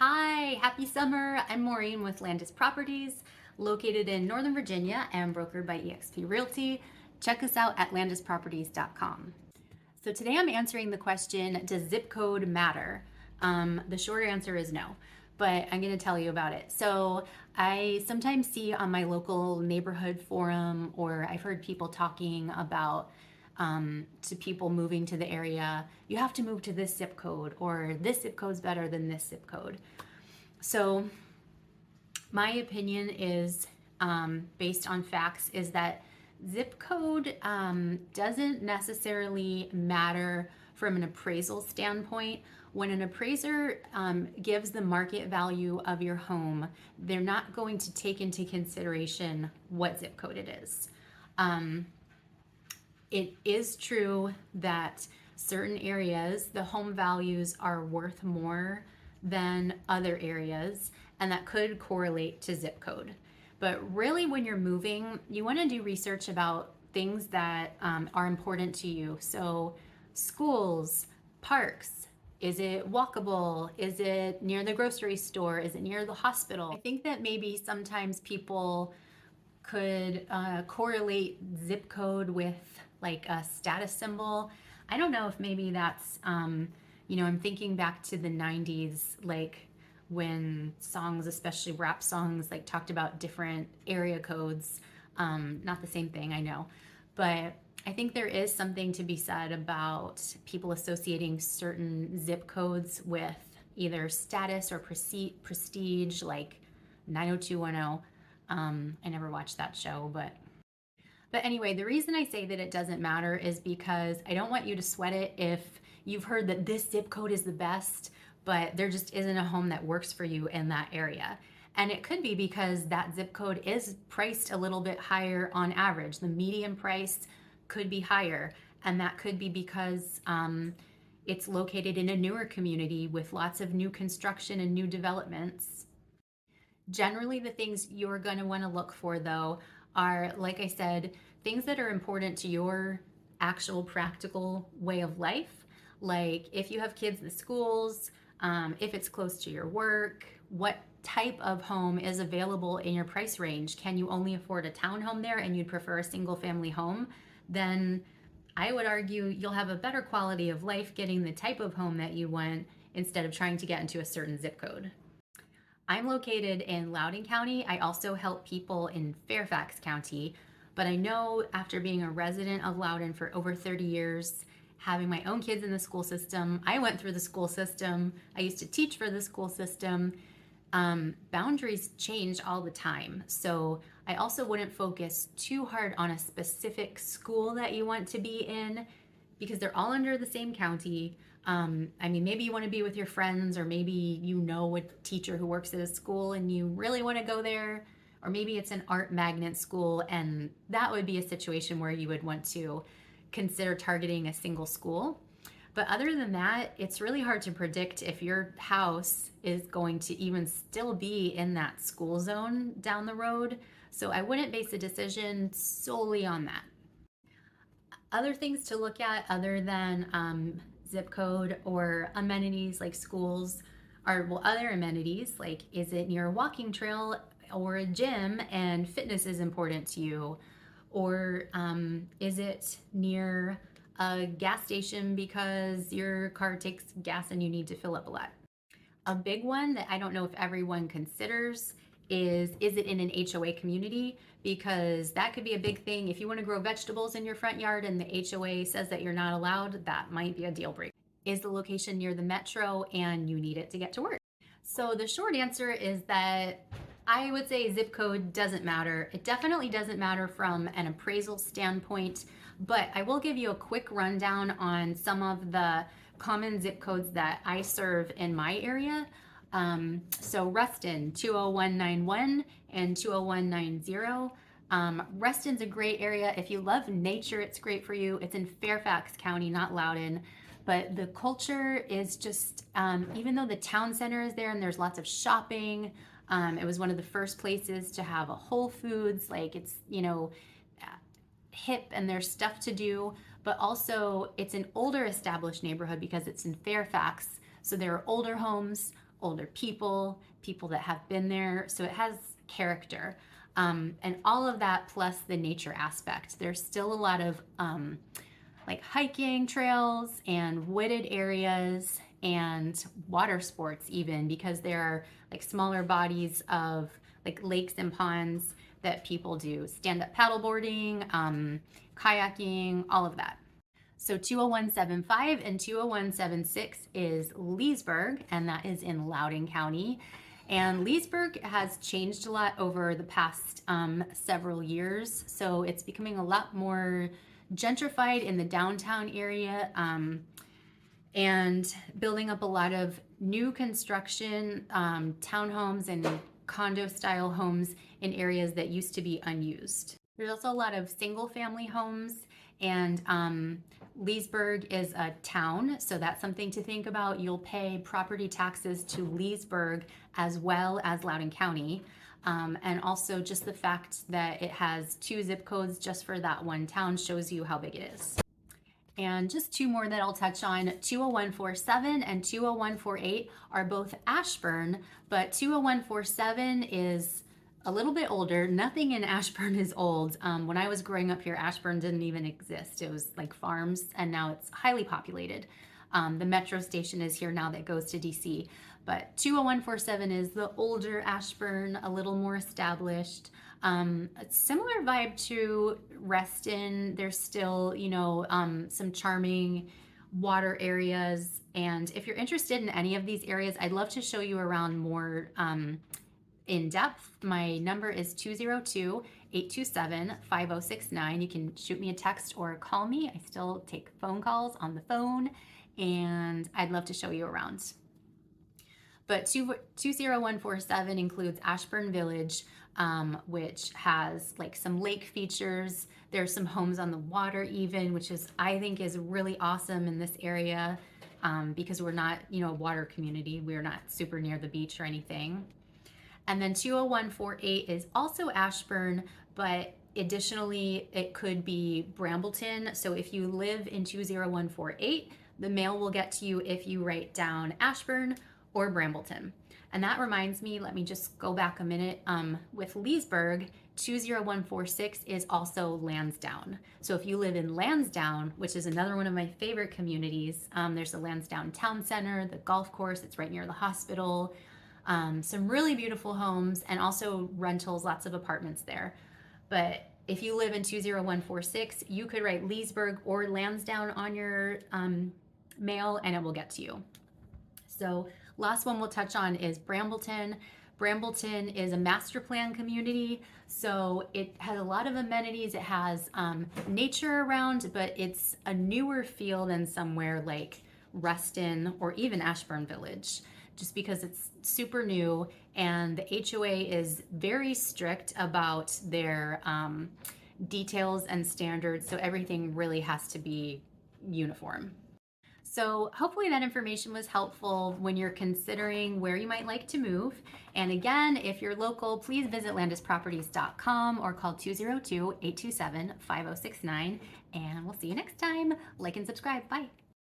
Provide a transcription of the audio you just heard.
Hi, happy summer. I'm Maureen with Landis Properties, located in Northern Virginia and brokered by eXp Realty. Check us out at landisproperties.com. So today I'm answering the question, does zip code matter? The short answer is no, but I'm going to tell you about it. So I sometimes see on my local neighborhood forum, or I've heard people talking about to people moving to the area, you have to move to this zip code, or this zip code's better than this zip code. So my opinion is, based on facts, is that zip code doesn't necessarily matter from an appraisal standpoint. When an appraiser gives the market value of your home, they're not going to take into consideration what zip code it is. It is true that certain areas, the home values are worth more than other areas, and that could correlate to zip code. But really, when you're moving, you want to do research about things that are important to you. So, schools, parks, is it walkable? Is it near the grocery store? Is it near the hospital? I think that maybe sometimes people could correlate zip code with like a status symbol. I don't know if maybe that's, I'm thinking back to the 90s, like when songs, especially rap songs, like talked about different area codes. Not the same thing, I know. But I think there is something to be said about people associating certain zip codes with either status or prestige, like 90210. I never watched that show, but anyway, the reason I say that it doesn't matter is because I don't want you to sweat it if you've heard that this zip code is the best, but there just isn't a home that works for you in that area. And it could be because that zip code is priced a little bit higher on average. The median price could be higher, and that could be because it's located in a newer community with lots of new construction and new developments. Generally, the things you're going to want to look for, though, are, like I said, things that are important to your actual practical way of life. Like if you have kids in schools, if it's close to your work, what type of home is available in your price range. Can you only afford a townhome there and you'd prefer a single family home? Then I would argue you'll have a better quality of life getting the type of home that you want instead of trying to get into a certain zip code. I'm located in Loudoun County. I also help people in Fairfax County, but I know after being a resident of Loudoun for over 30 years, having my own kids in the school system, I went through the school system, I used to teach for the school system, boundaries change all the time. So I also wouldn't focus too hard on a specific school that you want to be in because they're all under the same county. Maybe you want to be with your friends, or maybe you know a teacher who works at a school and you really want to go there, or maybe it's an art magnet school, and that would be a situation where you would want to consider targeting a single school. But other than that, it's really hard to predict if your house is going to even still be in that school zone down the road. So I wouldn't base a decision solely on that. Other things to look at other than zip code or amenities like schools are, well, other amenities like, is it near a walking trail or a gym and fitness is important to you? Or is it near a gas station because your car takes gas and you need to fill up a lot? A big one that I don't know if everyone considers is it in an HOA community? Because that could be a big thing. If you want to grow vegetables in your front yard and the HOA says that you're not allowed, that might be a deal breaker. Is the location near the metro and you need it to get to work? So the short answer is that I would say zip code doesn't matter. It definitely doesn't matter from an appraisal standpoint, but I will give you a quick rundown on some of the common zip codes that I serve in my area. So Ruston, 20191 and 20190. Ruston's a great area. If you love nature, it's great for you. It's in Fairfax County, not Loudoun. But the culture is just, even though the town center is there and there's lots of shopping, it was one of the first places to have a Whole Foods, like it's, hip and there's stuff to do, but also it's an older established neighborhood because it's in Fairfax. So there are older homes, older people, people that have been there. So it has character. And all of that plus the nature aspect. There's still a lot of like hiking trails and wooded areas and water sports even, because there are like smaller bodies of like lakes and ponds that people do stand-up paddleboarding, kayaking, all of that. So 20175 and 20176 is Leesburg, and that is in Loudoun County. And Leesburg has changed a lot over the past several years. So it's becoming a lot more gentrified in the downtown area, and building up a lot of new construction, townhomes and condo style homes in areas that used to be unused. There's also a lot of single family homes, and Leesburg is a town, so that's something to think about. You'll pay property taxes to Leesburg as well as Loudoun County. And also just the fact that it has 2 zip codes just for that one town shows you how big it is. And just 2 more that I'll touch on. 20147 and 20148 are both Ashburn, but 20147 is a little bit older. Nothing in Ashburn is old. When I was growing up here, Ashburn didn't even exist. It was like farms, and now it's highly populated. The metro station is here now that goes to DC. But 20147 is the older Ashburn, a little more established. A similar vibe to Reston. There's still, you know, some charming water areas. And if you're interested in any of these areas, I'd love to show you around more in depth. My number is 202-827-5069. You can shoot me a text or call me. I still take phone calls on the phone, and I'd love to show you around. But 20147 includes Ashburn Village, which has like some lake features. There's some homes on the water even, which is, I think, is really awesome in this area, because we're not, you know, a water community. We're not super near the beach or anything. And then 20148 is also Ashburn, but additionally, it could be Brambleton. So if you live in 20148, the mail will get to you if you write down Ashburn or Brambleton. And that reminds me, let me just go back a minute. With Leesburg, 20146 is also Lansdowne. So if you live in Lansdowne, which is another one of my favorite communities, there's the Lansdowne Town Center, the golf course, it's right near the hospital. Some really beautiful homes, and also rentals, lots of apartments there. But if you live in 20146, you could write Leesburg or Lansdowne on your mail, and it will get to you. So last one we'll touch on is Brambleton. Brambleton is a master plan community, so it has a lot of amenities. It has nature around, but it's a newer feel than somewhere like Reston or even Ashburn Village, just because it's super new, and the HOA is very strict about their details and standards, so everything really has to be uniform. So hopefully that information was helpful when you're considering where you might like to move. And again, if you're local, please visit landisproperties.com or call 202-827-5069, and we'll see you next time. Like and subscribe. Bye.